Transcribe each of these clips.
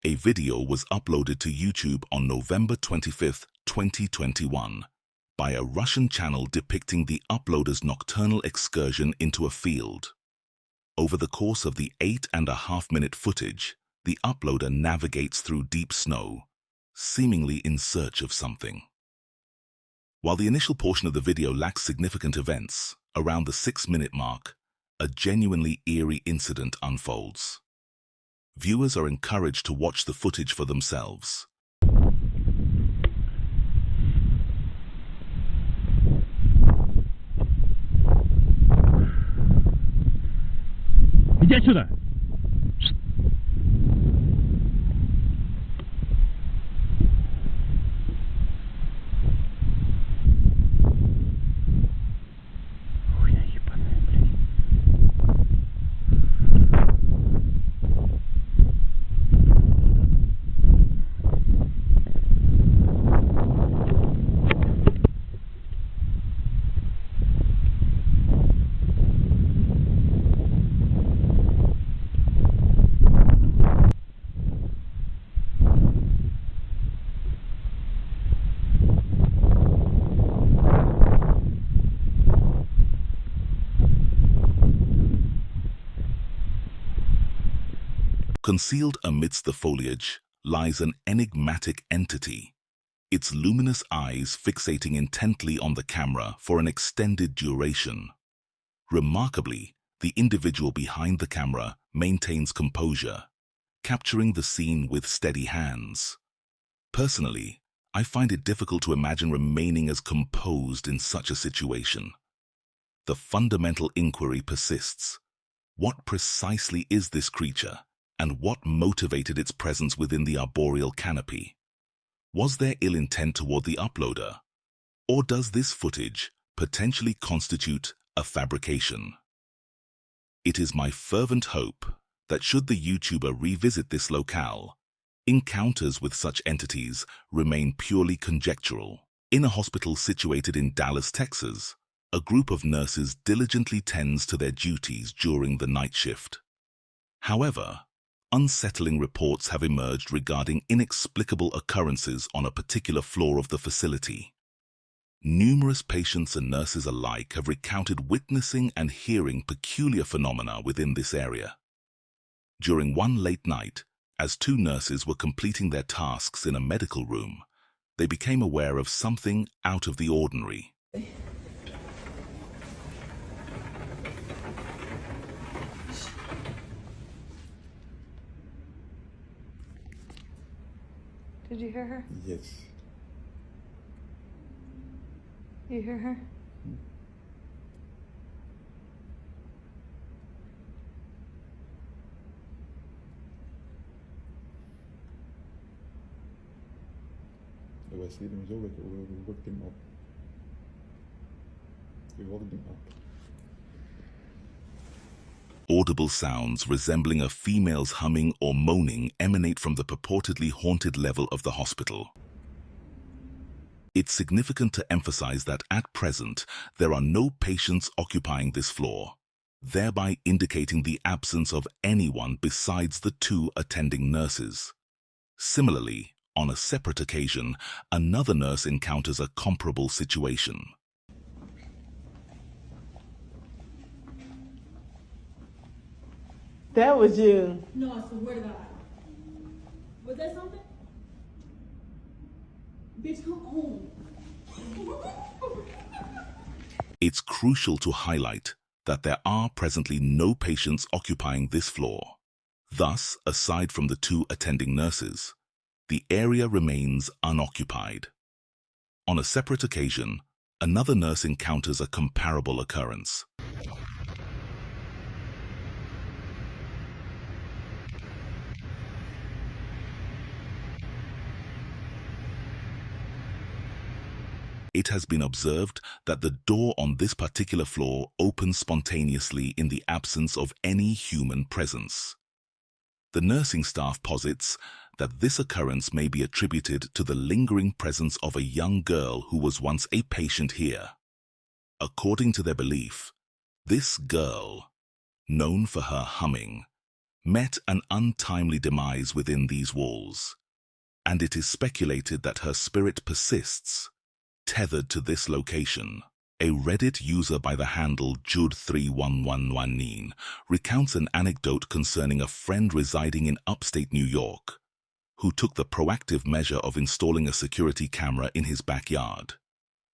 A video was uploaded to YouTube on November 25, 2021, by a Russian channel depicting the uploader's nocturnal excursion into a field. Over the course of the 8.5-minute footage, the uploader navigates through deep snow, seemingly in search of something. While the initial portion of the video lacks significant events, around the 6-minute mark, a genuinely eerie incident unfolds. Viewers are encouraged to watch the footage for themselves. Иди отсюда! Хуйня ебаная, блядь. Concealed amidst the foliage lies an enigmatic entity, its luminous eyes fixating intently on the camera for an extended duration. Remarkably, the individual behind the camera maintains composure, capturing the scene with steady hands. Personally, I find it difficult to imagine remaining as composed in such a situation. The fundamental inquiry persists. What precisely is this creature? And what motivated its presence within the arboreal canopy? Was there ill intent toward the uploader? Or does this footage potentially constitute a fabrication? It is my fervent hope that should the YouTuber revisit this locale, encounters with such entities remain purely conjectural. In a hospital situated in Dallas, Texas, a group of nurses diligently tends to their duties during the night shift. However, unsettling reports have emerged regarding inexplicable occurrences on a particular floor of the facility. Numerous patients and nurses alike have recounted witnessing and hearing peculiar phenomena within this area. During one late night, as two nurses were completing their tasks in a medical room, they became aware of something out of the ordinary. Did you hear her? Yes. You hear her? We sleep hem zo wekken, we wakken hem op. We wakken hem up. Audible sounds resembling a female's humming or moaning emanate from the purportedly haunted level of the hospital. It's significant to emphasize that at present, there are no patients occupying this floor, thereby indicating the absence of anyone besides the two attending nurses. Similarly, on a separate occasion, another nurse encounters a comparable situation. That was you. No, I swear to God. Was that something? Bitch, come home. It's crucial to highlight that there are presently no patients occupying this floor. Thus, aside from the two attending nurses, the area remains unoccupied. On a separate occasion, another nurse encounters a comparable occurrence. It has been observed that the door on this particular floor opens spontaneously in the absence of any human presence. The nursing staff posits that this occurrence may be attributed to the lingering presence of a young girl who was once a patient here. According to their belief, this girl, known for her humming, met an untimely demise within these walls, and it is speculated that her spirit persists, tethered to this location. A Reddit user by the handle Jude3111 recounts an anecdote concerning a friend residing in upstate New York, who took the proactive measure of installing a security camera in his backyard.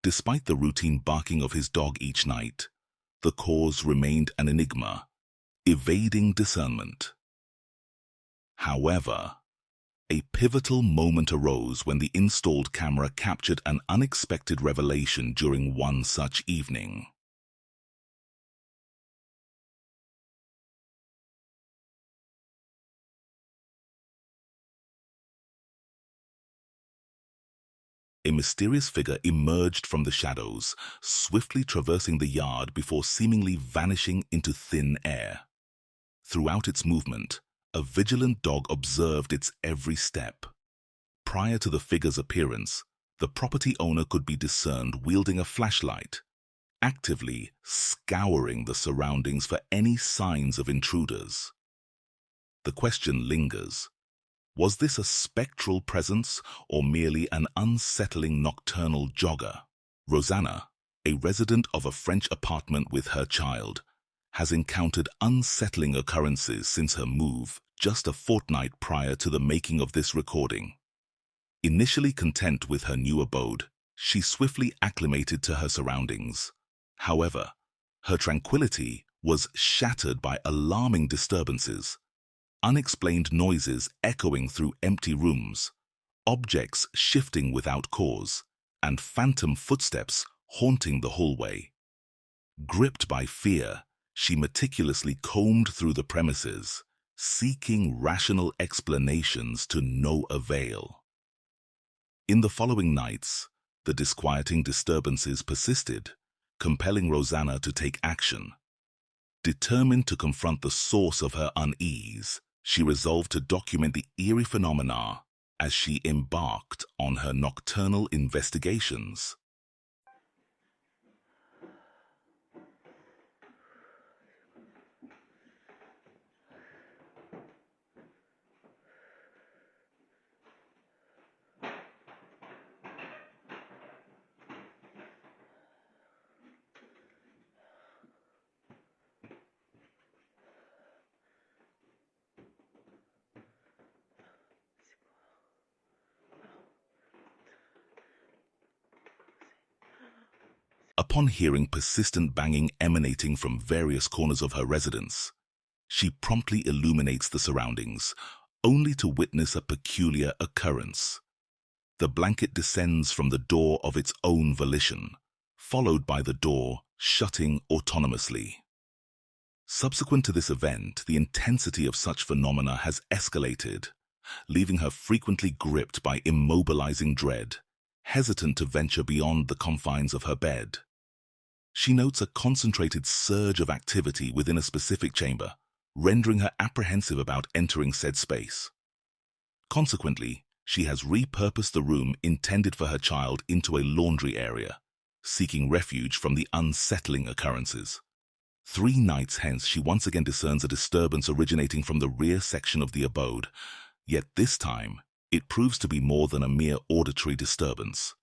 Despite the routine barking of his dog each night, the cause remained an enigma, evading discernment. However, a pivotal moment arose when the installed camera captured an unexpected revelation during one such evening. A mysterious figure emerged from the shadows, swiftly traversing the yard before seemingly vanishing into thin air. Throughout its movement, a vigilant dog observed its every step. Prior to the figure's appearance, the property owner could be discerned wielding a flashlight, actively scouring the surroundings for any signs of intruders. The question lingers. Was this a spectral presence or merely an unsettling nocturnal jogger? Rosanna, a resident of a French apartment with her child, has encountered unsettling occurrences since her move just a fortnight prior to the making of this recording. Initially content with her new abode, she swiftly acclimated to her surroundings. However, her tranquility was shattered by alarming disturbances. Unexplained noises echoing through empty rooms, objects shifting without cause, and phantom footsteps haunting the hallway. Gripped by fear, she meticulously combed through the premises, seeking rational explanations to no avail. In the following nights, the disquieting disturbances persisted, compelling Rosanna to take action. Determined to confront the source of her unease, she resolved to document the eerie phenomena as she embarked on her nocturnal investigations. Upon hearing persistent banging emanating from various corners of her residence, she promptly illuminates the surroundings, only to witness a peculiar occurrence. The blanket descends from the door of its own volition, followed by the door shutting autonomously. Subsequent to this event, the intensity of such phenomena has escalated, leaving her frequently gripped by immobilizing dread, hesitant to venture beyond the confines of her bed. She notes a concentrated surge of activity within a specific chamber, rendering her apprehensive about entering said space. Consequently, she has repurposed the room intended for her child into a laundry area, seeking refuge from the unsettling occurrences. 3 nights hence, she once again discerns a disturbance originating from the rear section of the abode, yet this time, it proves to be more than a mere auditory disturbance.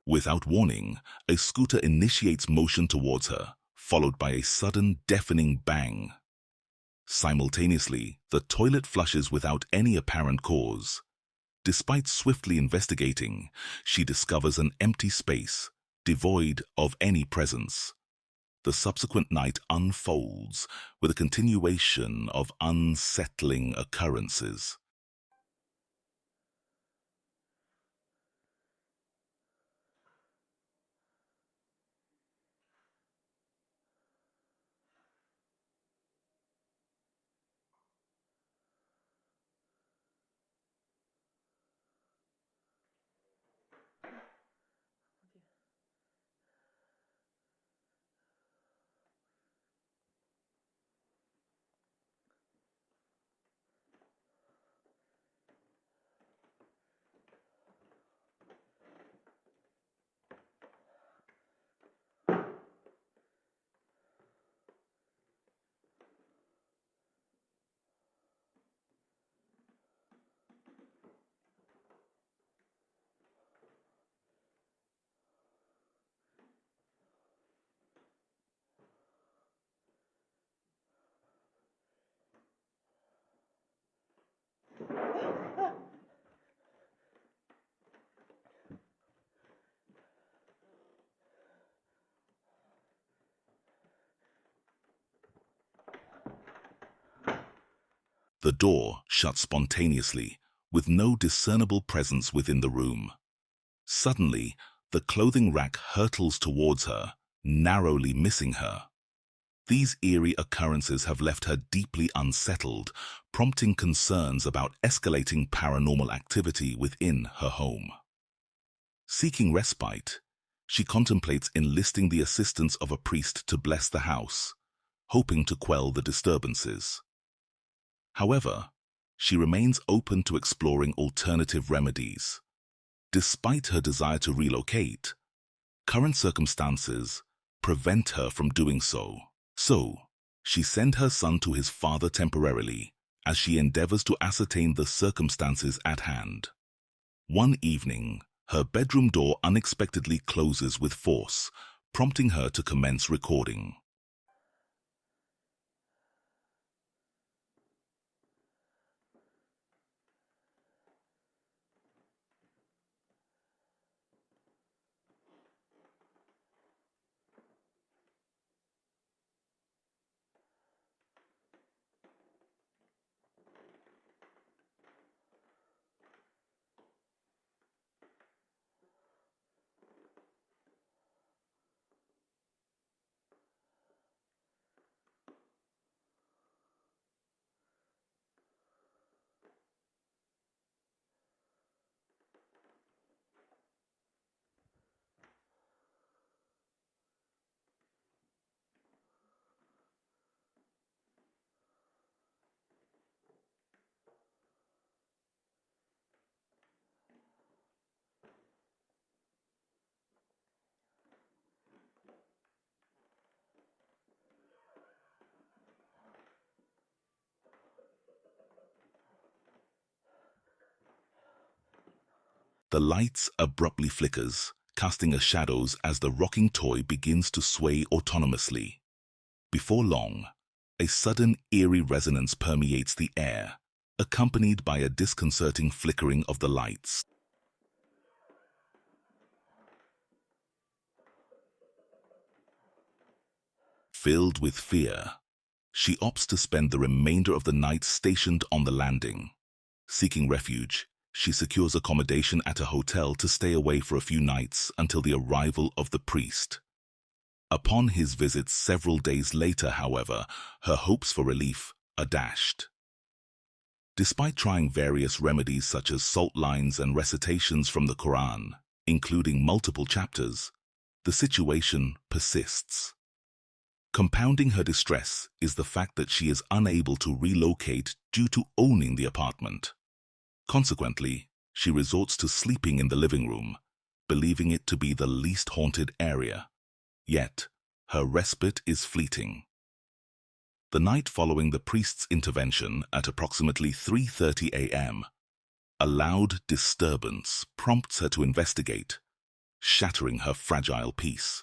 Without warning, a scooter initiates motion towards her, followed by a sudden, deafening bang. Simultaneously, the toilet flushes without any apparent cause. Despite swiftly investigating, she discovers an empty space, devoid of any presence. The subsequent night unfolds with a continuation of unsettling occurrences. The door shuts spontaneously, with no discernible presence within the room. Suddenly, the clothing rack hurtles towards her, narrowly missing her. These eerie occurrences have left her deeply unsettled, prompting concerns about escalating paranormal activity within her home. Seeking respite, she contemplates enlisting the assistance of a priest to bless the house, hoping to quell the disturbances. However, she remains open to exploring alternative remedies. Despite her desire to relocate, current circumstances prevent her from doing so. So, she sent her son to his father temporarily, as she endeavors to ascertain the circumstances at hand. One evening, her bedroom door unexpectedly closes with force, prompting her to commence recording. The lights abruptly flickers, casting a shadows as the rocking toy begins to sway autonomously. Before long, a sudden eerie resonance permeates the air, accompanied by a disconcerting flickering of the lights. Filled with fear, she opts to spend the remainder of the night stationed on the landing. Seeking refuge, she secures accommodation at a hotel to stay away for a few nights until the arrival of the priest. Upon his visit several days later, however, her hopes for relief are dashed. Despite trying various remedies such as salt lines and recitations from the Quran, including multiple chapters, the situation persists. Compounding her distress is the fact that she is unable to relocate due to owning the apartment. Consequently, she resorts to sleeping in the living room, believing it to be the least haunted area. Yet, her respite is fleeting. The night following the priest's intervention at approximately 3:30 a.m., a loud disturbance prompts her to investigate. shattering her fragile peace.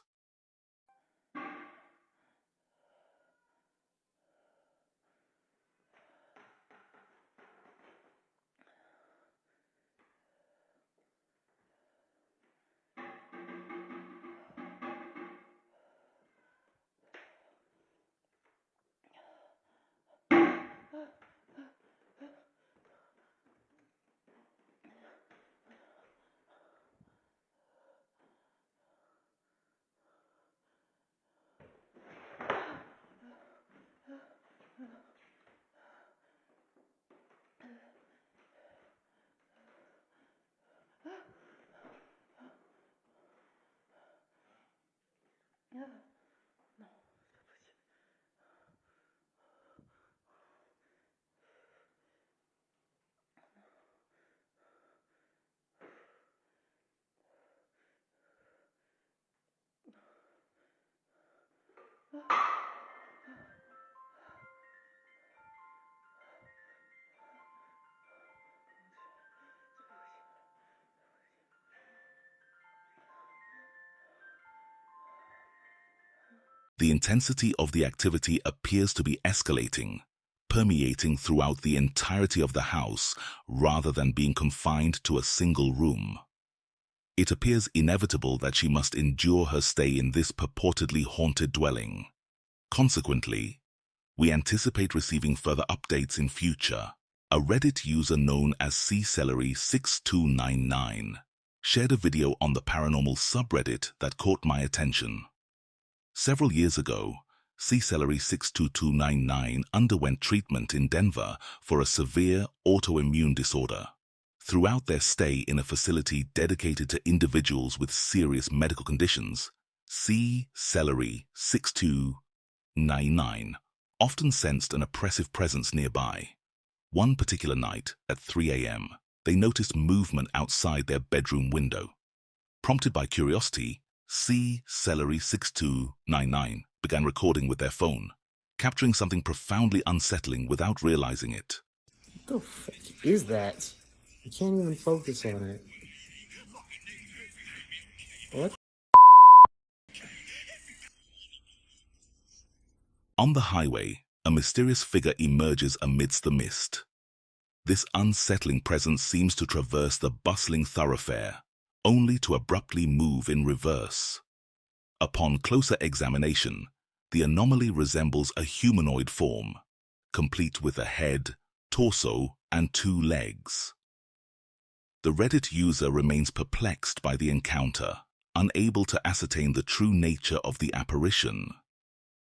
The intensity of the activity appears to be escalating, permeating throughout the entirety of the house rather than being confined to a single room. It appears inevitable that she must endure her stay in this purportedly haunted dwelling. Consequently, we anticipate receiving further updates in future. A Reddit user known as CCelery6299 shared a video on the paranormal subreddit that caught my attention. Several years ago, CCelery62299 underwent treatment in Denver for a severe autoimmune disorder. Throughout their stay in a facility dedicated to individuals with serious medical conditions, CCelery6299 often sensed an oppressive presence nearby. One particular night, at 3 a.m., they noticed movement outside their bedroom window. Prompted by curiosity, CCelery6299 began recording with their phone, capturing something profoundly unsettling without realizing it. What the fuck is that? I can't even focus on it. What? On the highway, a mysterious figure emerges amidst the mist. This unsettling presence seems to traverse the bustling thoroughfare, only to abruptly move in reverse. Upon closer examination, the anomaly resembles a humanoid form, complete with a head, torso, and 2 legs. The Reddit user remains perplexed by the encounter, unable to ascertain the true nature of the apparition.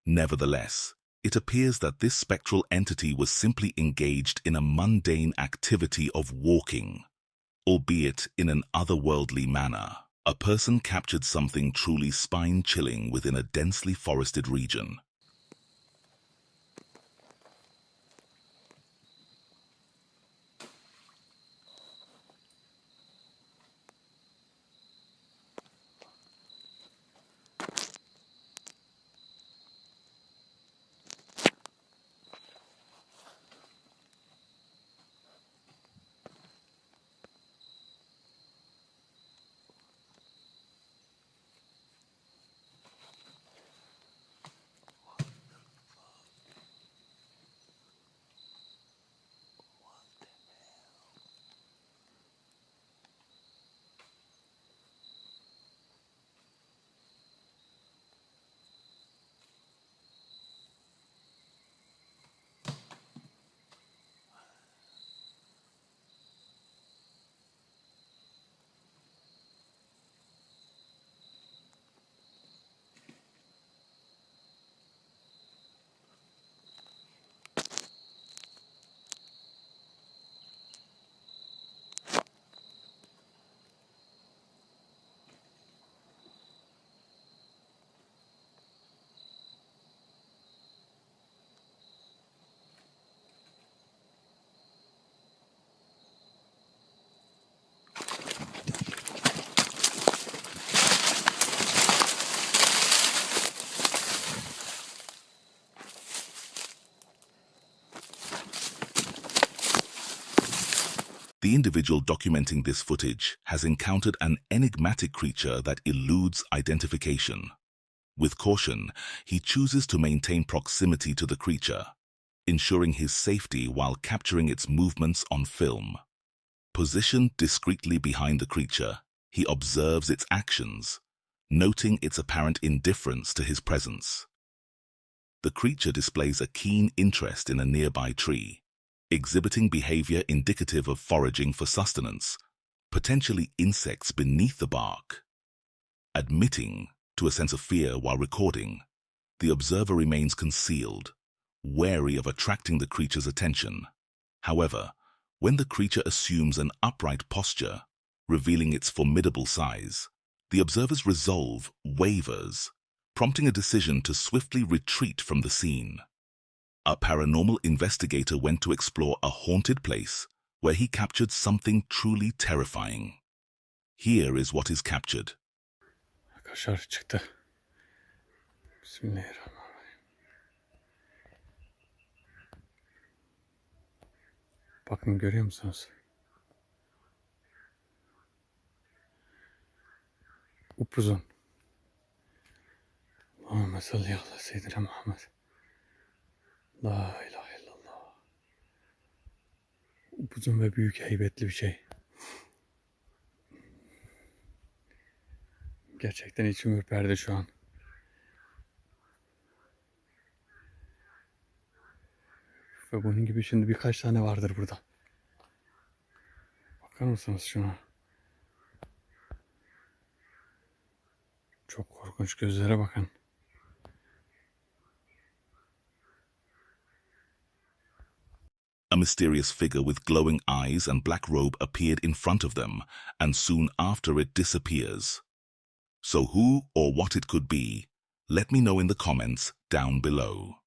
Nevertheless, it appears that this spectral entity was simply engaged in a mundane activity of walking, albeit in an otherworldly manner. A person captured something truly spine-chilling within a densely forested region. The individual documenting this footage has encountered an enigmatic creature that eludes identification. With caution, he chooses to maintain proximity to the creature, ensuring his safety while capturing its movements on film. Positioned discreetly behind the creature, he observes its actions, noting its apparent indifference to his presence. The creature displays a keen interest in a nearby tree, exhibiting behavior indicative of foraging for sustenance, potentially insects beneath the bark. Admitting to a sense of fear while recording, the observer remains concealed, wary of attracting the creature's attention. However, when the creature assumes an upright posture, revealing its formidable size, the observer's resolve wavers, prompting a decision to swiftly retreat from the scene. A paranormal investigator went to explore a haunted place where he captured something truly terrifying. Here is what is captured. Kaşar çıktı. Bismillahirrahmanirrahim. Bakın görüyor musunuz? Upuzun. Allahümme salli ala seyyidina Muhammed. La ilahe illallah. Upuzun ve büyük heybetli bir şey. Gerçekten içim ürperdi şu an. Ve bunun gibi şimdi birkaç tane vardır burada. Bakar mısınız şuna? Çok korkunç, gözlere bakın. A mysterious figure with glowing eyes and black robe appeared in front of them, and soon after it disappears. So who or what it could be, let me know in the comments down below.